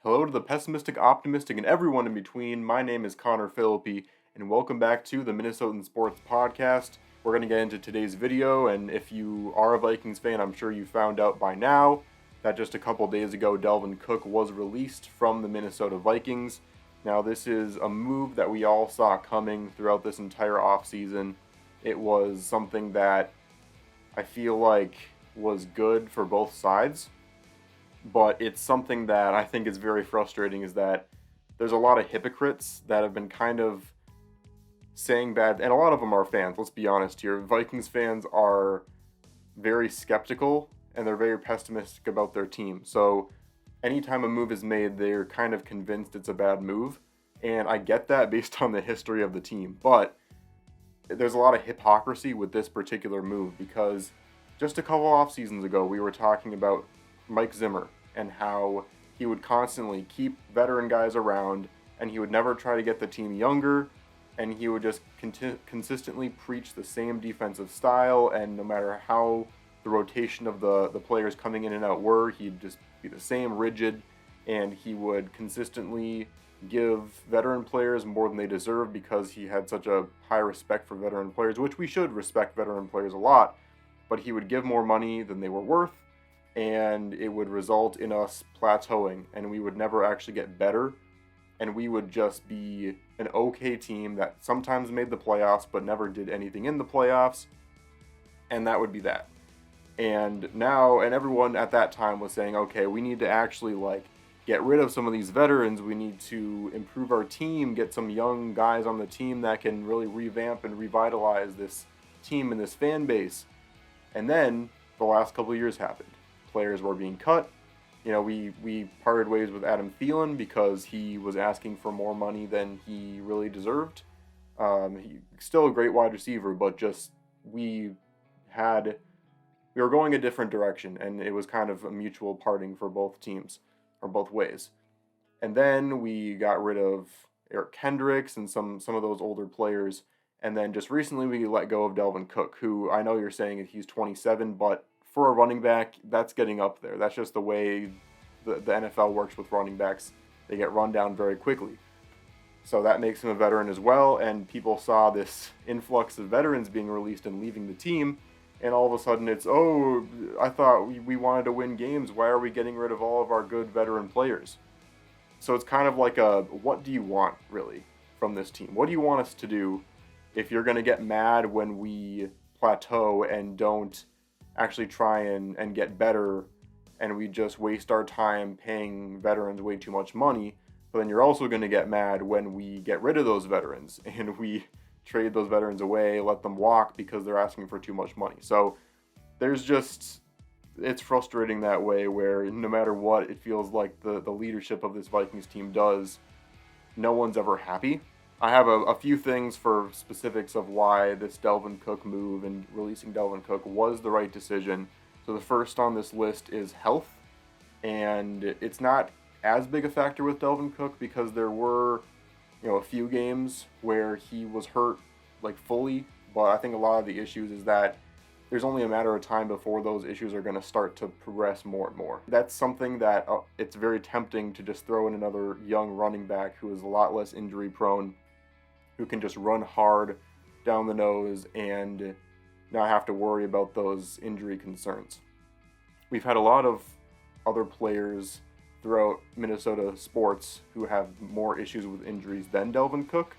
Hello to the pessimistic, optimistic, and everyone in between. My name is Connor Philippi, and welcome back to the Minnesotan Sports Podcast. We're going to get into today's video, and if you are a Vikings fan, I'm sure you found out by now that just a couple days ago, Dalvin Cook was released from the Minnesota Vikings. Now, this is a move that we all saw coming throughout this entire offseason. It was something that I feel like was good for both sides. But it's something that I think is very frustrating is that there's a lot of hypocrites that have been kind of saying bad, and a lot of them are fans, let's be honest here. Vikings fans are very skeptical and they're very pessimistic about their team. So anytime a move is made, they're kind of convinced it's a bad move. And I get that based on the history of the team. But there's a lot of hypocrisy with this particular move because just a couple off seasons ago, we were talking about Mike Zimmer and how he would constantly keep veteran guys around and he would never try to get the team younger, and he would just consistently preach the same defensive style, and no matter how the rotation of the players coming in and out were, he'd just be the same rigid, and he would consistently give veteran players more than they deserve because he had such a high respect for veteran players, which we should respect veteran players a lot, but he would give more money than they were worth, and it would result in us plateauing, and we would never actually get better, and we would just be an okay team that sometimes made the playoffs but never did anything in the playoffs, and that would be that. And now, and everyone at that time was saying, okay, we need to actually get rid of some of these veterans, we need to improve our team, get some young guys on the team that can really revamp and revitalize this team and this fan base. And then the last couple of years happened. Players were being cut. You know, we parted ways with Adam Thielen because he was asking for more money than he really deserved. He's still a great wide receiver, but just we were going a different direction, and it was kind of a mutual parting for both teams, or both ways. And then we got rid of Eric Kendricks and some of those older players, and then just recently we let go of Dalvin Cook, who I know you're saying he's 27, but for a running back, that's getting up there. That's just the way the NFL works with running backs. They get run down very quickly. So that makes him a veteran as well, and people saw this influx of veterans being released and leaving the team, and all of a sudden it's, oh, I thought we wanted to win games. Why are we getting rid of all of our good veteran players? So it's kind of like what do you want, really, from this team? What do you want us to do if you're going to get mad when we plateau and don't actually try and get better, and we just waste our time paying veterans way too much money? But then you're also going to get mad when we get rid of those veterans and we trade those veterans away, let them walk because they're asking for too much money. So it's frustrating that way, where no matter what it feels like the leadership of this Vikings team does, no one's ever happy. I have a few things for specifics of why this Dalvin Cook move and releasing Dalvin Cook was the right decision. So the first on this list is health, and it's not as big a factor with Dalvin Cook because there were, a few games where he was hurt fully, but I think a lot of the issues is that there's only a matter of time before those issues are going to start to progress more and more. That's something that it's very tempting to just throw in another young running back who is a lot less injury prone, who can just run hard down the nose and not have to worry about those injury concerns. We've had a lot of other players throughout Minnesota sports who have more issues with injuries than Dalvin Cook,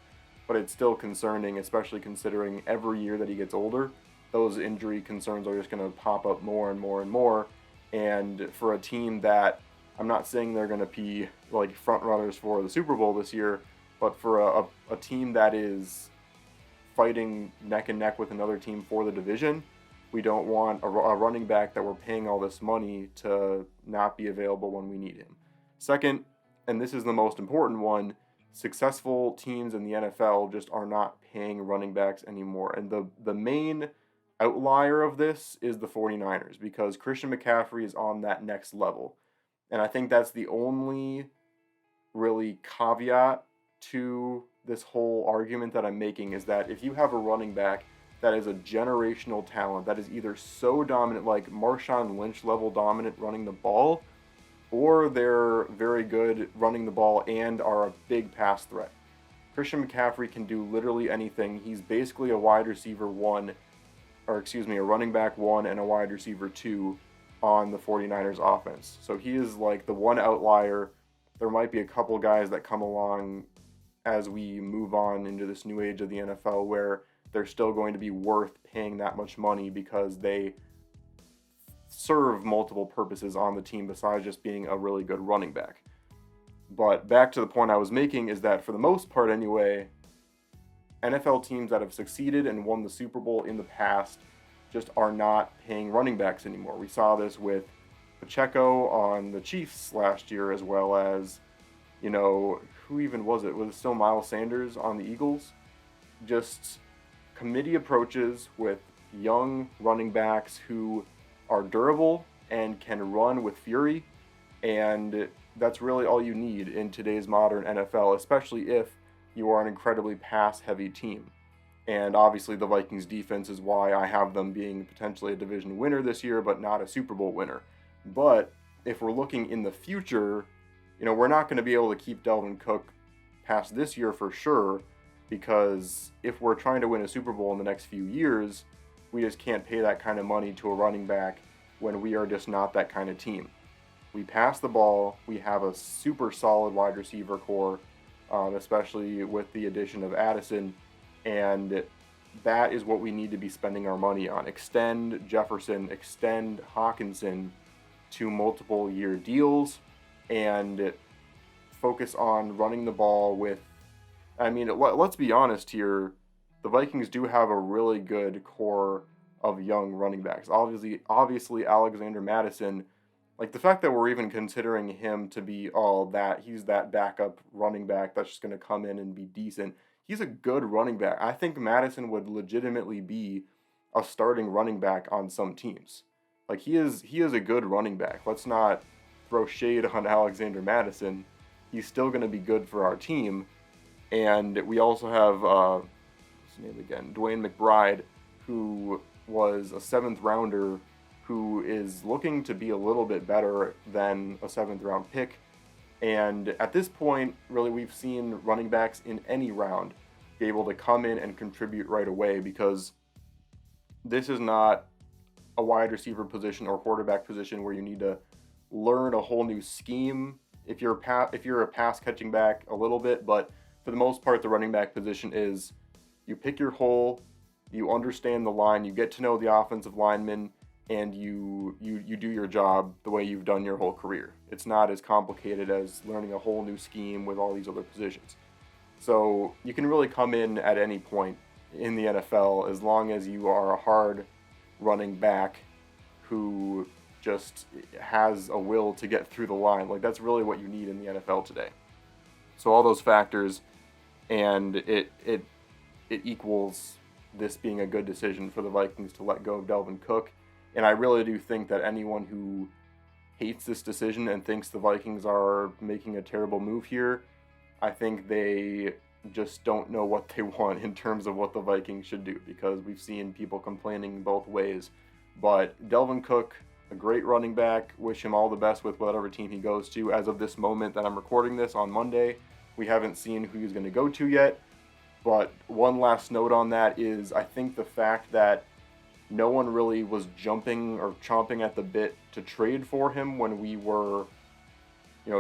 but it's still concerning, especially considering every year that he gets older, those injury concerns are just going to pop up more and more and more. And for a team that, I'm not saying they're going to be front runners for the Super Bowl this year, but for a team that is fighting neck and neck with another team for the division, we don't want a running back that we're paying all this money to not be available when we need him. Second, and this is the most important one, successful teams in the NFL just are not paying running backs anymore. And the main outlier of this is the 49ers, because Christian McCaffrey is on that next level. And I think that's the only really caveat to this whole argument that I'm making, is that if you have a running back that is a generational talent, that is either so dominant, like Marshawn Lynch level dominant running the ball, or they're very good running the ball and are a big pass threat. Christian McCaffrey can do literally anything. He's basically a wide receiver one, or excuse me, a running back one and a wide receiver two on the 49ers offense. So he is like the one outlier. There might be a couple guys that come along as we move on into this new age of the NFL where they're still going to be worth paying that much money because they serve multiple purposes on the team besides just being a really good running back. But back to the point I was making is that for the most part anyway, NFL teams that have succeeded and won the Super Bowl in the past just are not paying running backs anymore. We saw this with Pacheco on the Chiefs last year, as well as, who even was it? Was it still Miles Sanders on the Eagles? Just committee approaches with young running backs who are durable and can run with fury, and that's really all you need in today's modern NFL, especially if you are an incredibly pass-heavy team. And obviously the Vikings defense is why I have them being potentially a division winner this year, but not a Super Bowl winner. But if we're looking in the future, we're not going to be able to keep Dalvin Cook past this year for sure, because if we're trying to win a Super Bowl in the next few years, we just can't pay that kind of money to a running back when we are just not that kind of team. We pass the ball, we have a super solid wide receiver core, especially with the addition of Addison, and that is what we need to be spending our money on. Extend Jefferson, extend Hawkinson to multiple year deals, and focus on running the ball with, let's be honest here, the Vikings do have a really good core of young running backs. Obviously Alexander Mattison, like the fact that we're even considering him to be he's that backup running back that's just going to come in and be decent. He's a good running back. I think Mattison would legitimately be a starting running back on some teams. Like he is a good running back. Let's not throw shade on Alexander Mattison. He's still going to be good for our team. And we also have what's his name again? Dwayne McBride, who was a 7th rounder, who is looking to be a little bit better than a 7th round pick. And at this point, really, we've seen running backs in any round be able to come in and contribute right away, because this is not a wide receiver position or quarterback position where you need to learn a whole new scheme if you're a pass catching back a little bit. But for the most part, the running back position is you pick your hole, you understand the line, you get to know the offensive lineman, and you do your job the way you've done your whole career. It's not as complicated as learning a whole new scheme with all these other positions. So you can really come in at any point in the NFL as long as you are a hard running back who just has a will to get through the line. Like that's really what you need in the NFL today. So all those factors, and it equals this being a good decision for the Vikings to let go of Dalvin Cook. And I really do think that anyone who hates this decision and thinks the Vikings are making a terrible move here, I think they just don't know what they want in terms of what the Vikings should do, because we've seen people complaining both ways. But Dalvin Cook, a great running back, wish him all the best with whatever team he goes to. As of this moment that I'm recording this on Monday, we haven't seen who he's going to go to yet. But one last note on that is I think the fact that no one really was jumping or chomping at the bit to trade for him when we were,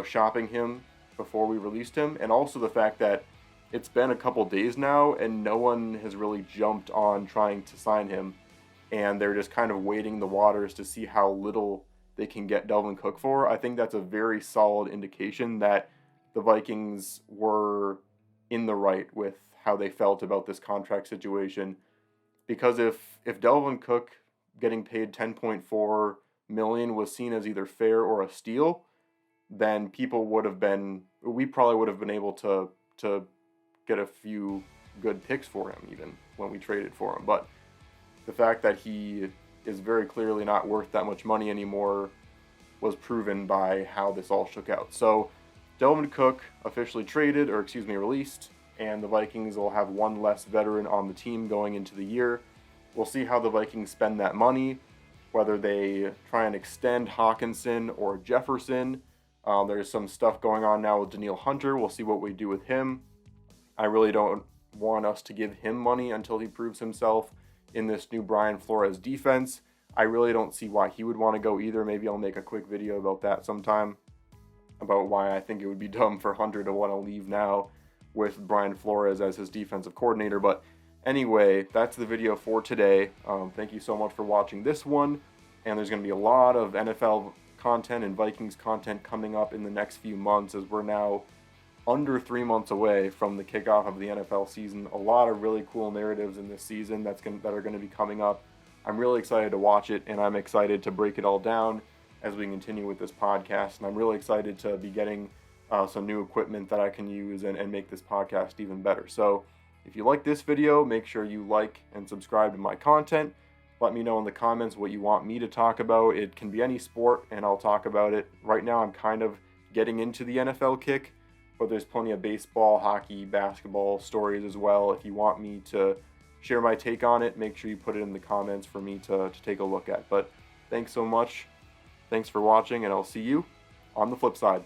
shopping him before we released him, and also the fact that it's been a couple days now and no one has really jumped on trying to sign him, and they're just kind of waiting the waters to see how little they can get Dalvin Cook for. I think that's a very solid indication that the Vikings were in the right with how they felt about this contract situation. Because if Dalvin Cook getting paid $10.4 million was seen as either fair or a steal, then we probably would have been able to get a few good picks for him even when we traded for him. But the fact that he is very clearly not worth that much money anymore was proven by how this all shook out. So Dalvin Cook officially released, and the Vikings will have one less veteran on the team going into the year. We'll see how the Vikings spend that money, whether they try and extend Hawkinson or Jefferson, There's some stuff going on now with Danielle Hunter. We'll see what we do with him. I really don't want us to give him money until he proves himself in this new Brian Flores defense. I really don't see why he would want to go either. Maybe I'll make a quick video about that sometime, about why I think it would be dumb for Hunter to want to leave now with Brian Flores as his defensive coordinator. But anyway, that's the video for today. Thank you so much for watching this one. And there's going to be a lot of NFL content and Vikings content coming up in the next few months, as we're now under 3 months away from the kickoff of the NFL season. A lot of really cool narratives in this season that are going to be coming up. I'm really excited to watch it, and I'm excited to break it all down as we continue with this podcast. And I'm really excited to be getting some new equipment that I can use and make this podcast even better. So if you like this video, make sure you like and subscribe to my content. Let me know in the comments what you want me to talk about. It can be any sport, and I'll talk about it. Right now, I'm kind of getting into the NFL kick, but there's plenty of baseball, hockey, basketball stories as well. If you want me to share my take on it, make sure you put it in the comments for me to take a look at. But thanks so much. Thanks for watching, and I'll see you on the flip side.